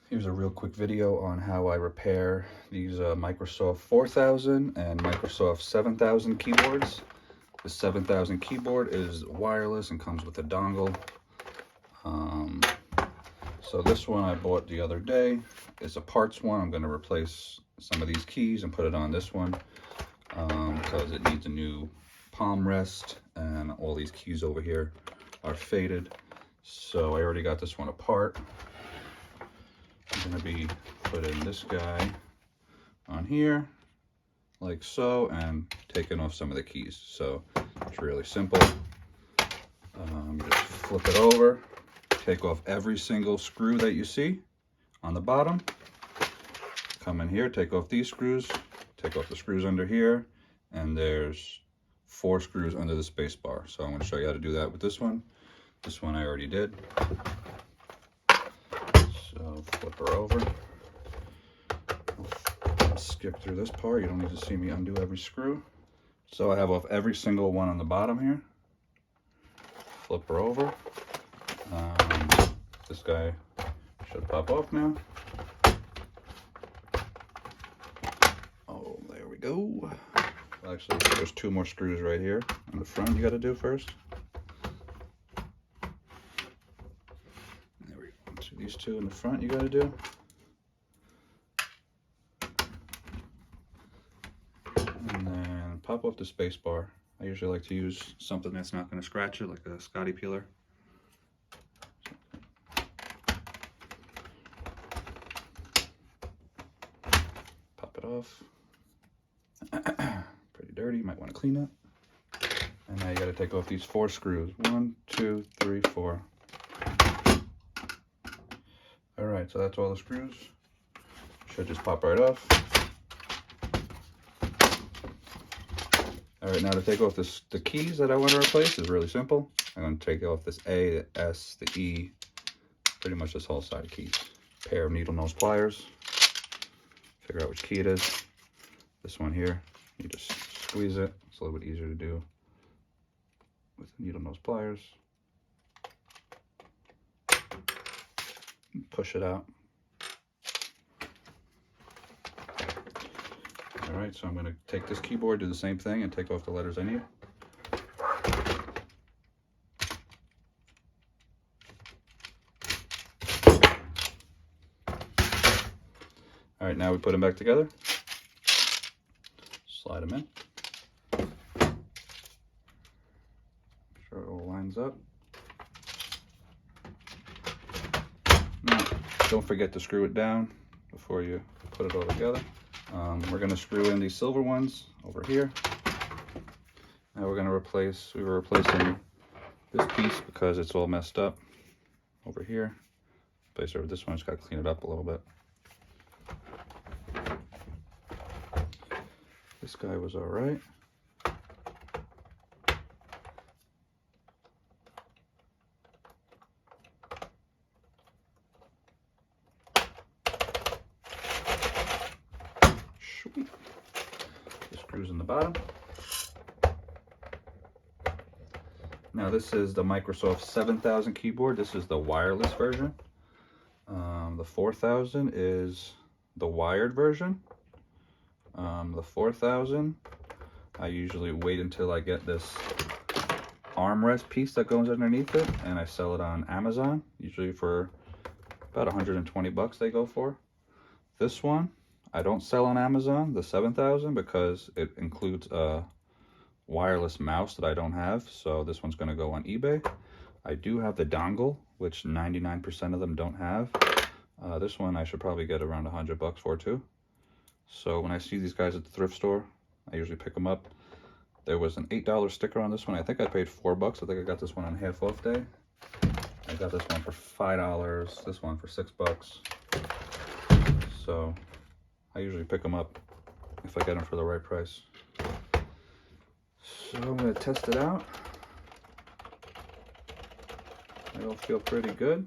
Here's a real quick video on how I repair these Microsoft 4000 and Microsoft 7000 keyboards. The 7000 keyboard is wireless and comes with a dongle. So this one I bought the other day. It's a parts one. I'm going to replace some of these keys and put it on this one because it needs a new palm rest, and all these keys over here are faded. So I already got this one apart. I'm going to be putting this guy on here like so and taking off some of the keys. So it's really simple. Just flip it over, take off every single screw that you see on the bottom. Come in here, take off these screws, take off the screws under here, and there's 4 screws under the space bar. So I'm going to show you how to do that with this one. This one I already did. So flip her over. I'll skip through this part. You don't need to see me undo every screw. So I have off every single one on the bottom here. Flip her over. This guy should pop off now. Oh, there we go. Actually, there's 2 more screws right here on the front you got to do first. There we go. So these 2 in the front you got to do. And then pop off the space bar. I usually like to use something that's not going to scratch it, like a Scotty peeler. Pop it off. Pretty dirty, might want to clean it. And now you got to take off these 4 screws. 1, 2, 3, 4. All right, so that's all the screws. Should just pop right off. All right, now to take off the keys that I want to replace is really simple. I'm going to take off this A, the S, the E, pretty much this whole side of keys. Pair of needle nose pliers. Figure out which key it is. This one here, you just squeeze it. It's a little bit easier to do with needle nose pliers. Push it out. All right, so I'm going to take this keyboard, do the same thing, and take off the letters I need. All right, now we put them back together. Slide them in. Make sure it all lines up. Now, don't forget to screw it down before you put it all together. We're going to screw in these silver ones over here. Now we're going to replace, we were replacing this piece because it's all messed up over here. Place over this one, just got to clean it up a little bit. This guy was all right. Sweet. The screws in the bottom. Now this is the Microsoft 7000 keyboard. This is the wireless version. The 4000 is the wired version. The 4000, I usually wait until I get this armrest piece that goes underneath it, and I sell it on Amazon, usually for about 120 bucks they go for. This one, I don't sell on Amazon, the 7000, because it includes a wireless mouse that I don't have, so this one's going to go on eBay. I do have the dongle, which 99% of them don't have. This one I should probably get around 100 bucks for too. So when I see these guys at the thrift store, I usually pick them up. There was an $8 sticker on this one. I think I paid 4 bucks. I think I got this one on half off day. I got this one for $5, this one for 6 bucks. So I usually pick them up if I get them for the right price. So I'm going to test it out. They all feel pretty good.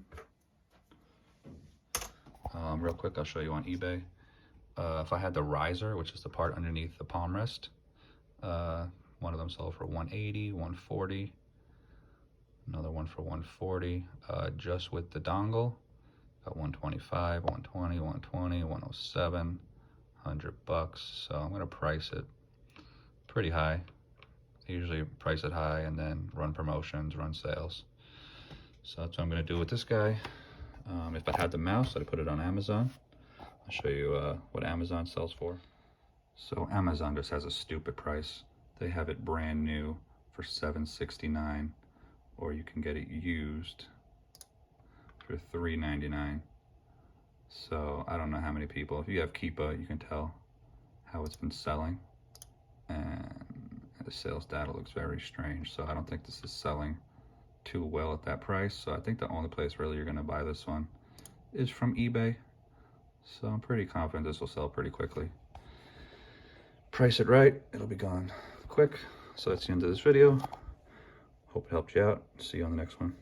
Real quick, I'll show you on eBay. If I had the riser, which is the part underneath the palm rest, one of them sold for $180, $140. Another one for $140, just with the dongle. Got 125, 120, 120, 107, $100. So I'm gonna price it pretty high. I usually price it high and then run promotions, run sales. So that's what I'm gonna do with this guy. If I had the mouse, I'd put it on Amazon. I'll show you what Amazon sells for. So Amazon just has a stupid price. They have it brand new for $7.69, or you can get it used for $3.99. So I don't know how many people, if you have Keepa, you can tell how it's been selling. And the sales data looks very strange. So I don't think this is selling too well at that price. So I think the only place really you're gonna buy this one is from eBay. So I'm pretty confident this will sell pretty quickly. Price it right, it'll be gone quick. So that's the end of this video. Hope it helped you out. See you on the next one.